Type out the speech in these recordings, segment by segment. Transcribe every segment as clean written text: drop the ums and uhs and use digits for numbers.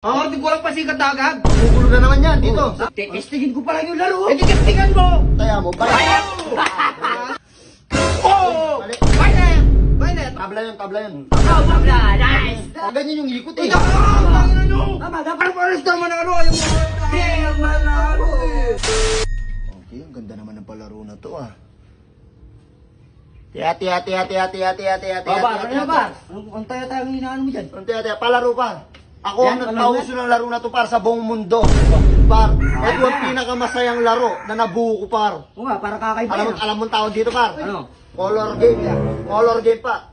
Di ko lang pasikat agad. Gugulo na naman yan dito. Testingin ko pa lang yung laro. Hindi testingan mo. Taya mo, bayad. Mali. Violet. Tabla yun. Tabla. Nice. Ganyan yung ikot eh. Tama, dapat pares naman ang laro. Ayaw mo. Manalo eh. Okay, ang ganda naman ng palaro na to ah. Ati. Babar, ano na ba? Ang tayo-tayo ang hinahan mo dyan. Ati, palaro pa. Ako ang Yan, nagpauso ng laro na to par sa buong mundo. Par, ito ang pinakamasayang laro na nabuo ko par. Oo nga, para kakaiba yan. Alam mo ang tawag dito par? Ano? Color game yan. Color game pa.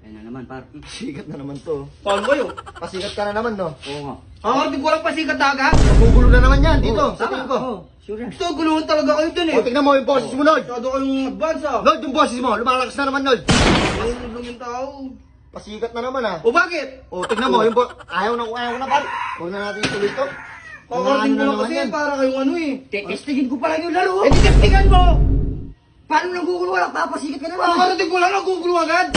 Ayun na naman, par. Sikat na naman to. Paano ba yun? Pasikat ka na naman no. Oo nga. Di ko lang pasikat agad. Magugulo na naman yan dito sa tingin ko. Sure yan. Gusto, guluhan talaga kayo dun eh. O tignan mo yung boses mo Lord. Masyado kayong advance ah. Lord, yung boses mo. Lumalakas na naman Lord. Ayun lang yung tao. Pasikat na naman ah. O bakit? O tignan mo yung ayaw na par. Huwag na natin ituloy ito. Kakording ko Ano lang naman kasi yan? para kayong ano eh. Testingin ko pa lang yung laro. Hindi testingan mo. Paano nagugulo? Wala, papasikat ka na naman. Kakording ko lang, nagugulo agad.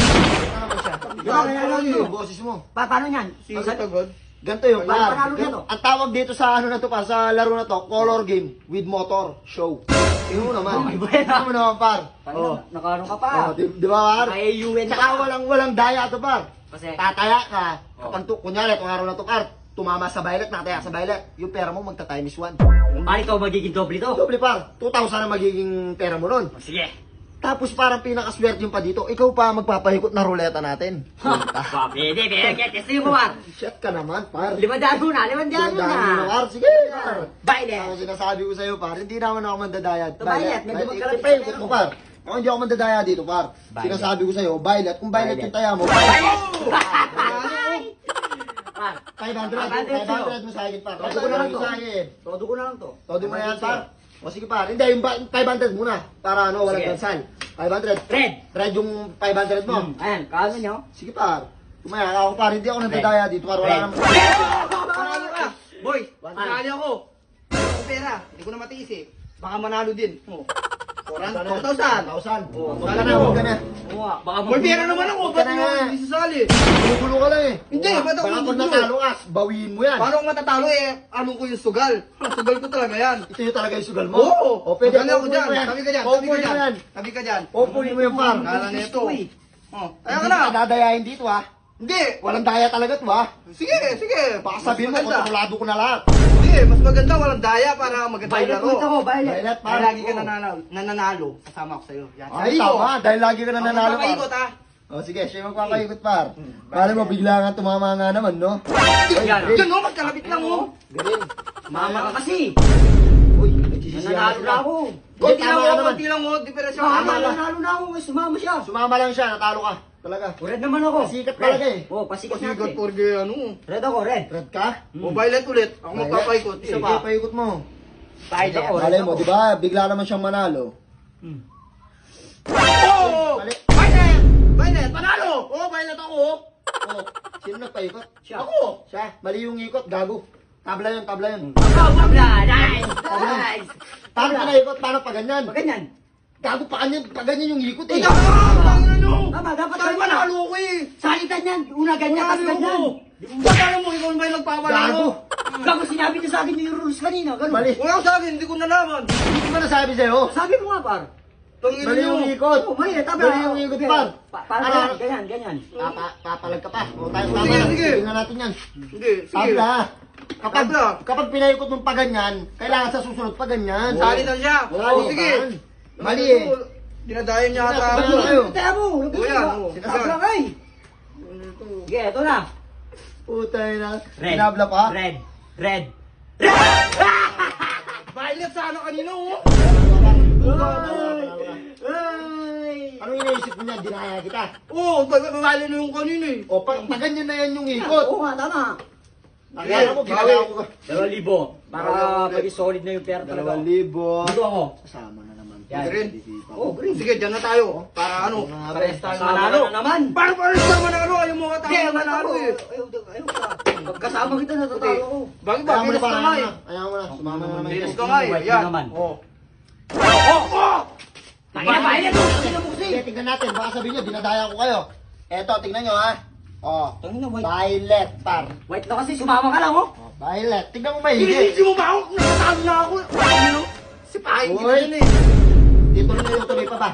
Yung boses mo. Paano yan? Sikat agad. Ganito yung par. Panalo na to. Ang tawag dito sa ano na to par, sa laro na to, color game with motor show. Tingnan mo naman. Tingnan mo naman par. Oh. Nakaano ka pa? Oh, di ba par? May UN Tsaka walang daya to par. Kasi? Tataya ka. Kapag kunyari, itong araw na to par, tumama sa violet, nakataya sa violet. Yung pera mo magta-time is 1. Bakit ikaw magiging doble to? Doble par. 2,000 na magiging pera mo nun. Sige. Tapos parang pinakaswerte yung pa dito, ikaw pa magpapahikot na ruleta natin. Pwede. Testingin mo ba? Shit ka naman, par. 500 na. Par. Sige, par. Violet. Ako sinasabi ko sa'yo, par, hindi naman ako mandadayad. Violet, medyo magkalapit sa Ipahikot pera mo, mo. par. Ako hindi ako mandadaya dito, par. Violet. Sinasabi ko sa'yo, violet. Kung violet Violet. yung taya mo, Violet. 500 mo sa akin, par. Todo ko na lang to. Sa akin. Todo ko na lang to. Todo mo na yan, par. O sige, par. Hindi, yung 500 muna. Para ano, walang Sige. gansan. 500. Red. Red yung 500 mo. Ayan, kaano nyo? Sige, par. Tumaya ako, par. Hindi ako nandadaya dito, par. Wala Red. naman. Panalo ka! Boy, panalo ako. Wala akong pera. Hindi ko na matiis eh. Baka manalo din. 4,000. 1,000. Oo, Huwag ka na, huwag ka na. Oo nga, baka may pera naman ako. Huwag Ba't ka na mo nga. hindi sasali? Bumugulo ka lang eh. Hindi, ba't ako Baka pag bumugulo? natalo ka, bawiin mo yan. Paano ako matatalo eh? Ano ko yung sugal? Sugal ko talaga yan. Ito yung talaga yung sugal mo. Oo! O pwede Magaling ako paupuin dyan. mo yan. Tabi ka dyan. Paupuin mo yan. Tabi ka dyan. Paupuin mo yung par. Kala na ito. Oh, kaya ka Hindi na. ka dadayain dito ha. Hindi. Walang daya talaga to ha. Sige. Baka sabihin mo, Mas maganda. kontrolado ko na lahat. Hindi, mas maganda walang daya para maganda yung laro. Violet, par. Lagi ka nananalo. Kasama ako sa'yo. Yan. Ay, tama. Dahil lagi ka na nanalo par. Ikot ha. O sige, siya yung magpapaikot par. Para mo bigla nga tumama nga naman, no? Yan o, magkalapit lang o. Galing. Mama ka kasi. Uy, nagsisisiyan Nananalo na ako. Hindi, tama ka naman. Konti lang o. Diferensya Tama ka. Nanalo na ako. Sumama siya. Sumama lang siya, natalo ka. Talaga. Red naman ako. Pasikat talaga eh. Oo, pasikat Pasikat natin. porque ano. Red ako, red. Red ka? O violet ulit. Ako magpapaikot. Isa Sige, pa. paikot mo. Violet ako. Malay mo, di ba? Bigla naman siyang manalo. Oh! Mali. Violet! Panalo! Oh, violet ako. Oh, sino nagpaikot? Siya. Ako. Siya. Mali yung ikot, gago. Tabla yun. Tabla! Nice! Nice! Paano pinaikot? Paano pa ganyan? Ganyan. Gago pa ganyan yung ikot eh. Tama, dapat Saan manalo ko eh? Salitan yan. Una ganyan, tapos ganyan. Ba't alam mo, ikaw ba yung nagpapanalo? Gago. Gago, sinabi niyo sa akin yung rules kanina. Ganun. Mali. Wala sa akin, hindi ko nalaman. Hindi ba nasabi sa'yo? Sabi mo nga, par. Tangin Mali yung ikot. Oo, mali. Tama. Mali yung ikot, par. Paano Ano? ganyan. Papalag ka pa. O tayo tama Sige, na. sige. Tingnan natin yan. Hindi, sige. Tabla. Tabla. Kapag pinaikot mong pa ganyan, kailangan sa susunod pa ganyan. Salitan siya. Oo, Oo, sige. pan. Mali eh. Dinadayan niya ata Tabla ako. kayo. Kaya mo. O yan, o. Tabla kay. Sige, ito na. Putay na. Red. Sinabla pa. Red. Violet sana kanina, oh. Ay! Anong iniisip mo niya? Dinaya kita. Oo, violet na yung kanina eh. O, pa ganyan na yan yung ikot. Oo nga, tama. Nakaya mo, ginagawa ko. 2,000 para maging solid na yung pera talaga. 2,000. Dito ako. Kasama na naman. Yan. Green. Oh, green. Sige, dyan na tayo. Para ano? Pares tayo manalo. naman. Para sa manalo. Ayaw mo ka tayo manalo eh. Ayaw ka. Pagkasama kita na tatalo ko. Bakit ba? Ayaw mo na Pinas pa. ka nga eh. Ayaw mo na. Sumama na naman. Pinas ka nga eh. Yan. Oh. Tangina ba? Ayan mo. Tingnan mo kasi. Sige, tingnan natin. Baka sabihin nyo, dinadaya ko kayo. Eto, tingnan nyo ha. Oh, Tangina, white. violet, par. White na kasi, sumama ka lang, oh. Oh, violet. Tignan mo maigi. Inisisi mo ba ako? Nakatalo na ako. Ano? Sipahin kita Uy. dyan eh. Dito na yung tuloy pa ba?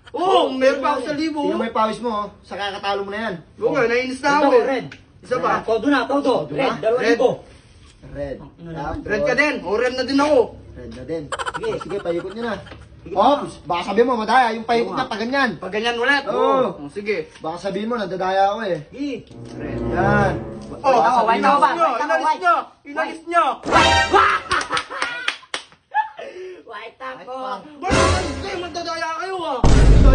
Oo, meron pa ako sa libo. Tignan mo yung pawis mo, oh. Sa kakatalo mo na yan. Oo nga, nainis na ako eh. Red. Isa pa. Todo na, todo. Todo Red, na? 2,000. Red. Tapos, Red ka din. O, red na din ako. Red na din. Sige, paikot nyo na. Oh, baka sabihin mo, madaya. Yung paikot niya, pa ganyan. Pag ganyan ulit. Oo. Oh, sige. Baka sabihin mo, nadadaya ako eh. Sige. Red. Yan. Oh, ako, white ako ba? Inalis nyo, White ako, inalis white. nyo. Inalis nyo. White ako. Bakit kayo magdadaya kayo ah?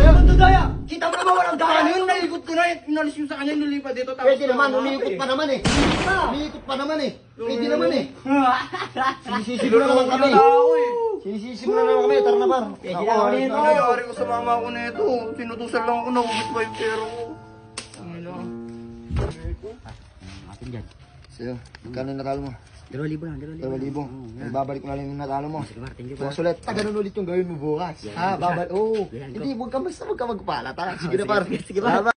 Ano daya? Kita mo naman walang daya. Ano yun, naikot ko na eh. Inalis nyo sa kanya, nilipat dito. Tapos Pwede naman, umiikot pa naman eh. Umiikot pa naman eh. Pwede naman eh. Sinisisi mo na naman kami. ako eh. Sinisisi mo na naman kami, tara na par. Pwede na ako nito. Ano nangyari ko sa mama ko na ito? Sinutusan lang ako na ubit pa yung pera ko. Ano? Atin dyan. Sa'yo, magkano yung natalo mo? 2,000 lang, 2,000. 2,000. Ibabalik ko na lang yung natalo mo. Sige, Martin, di ba? Bukas ulit, ganun ulit yung gawin mo bukas. Yan, Ha, babalik. Oo. Yan, Hindi, huwag ka basta magpala. Tara, sige na par. Sige, par. Salamat.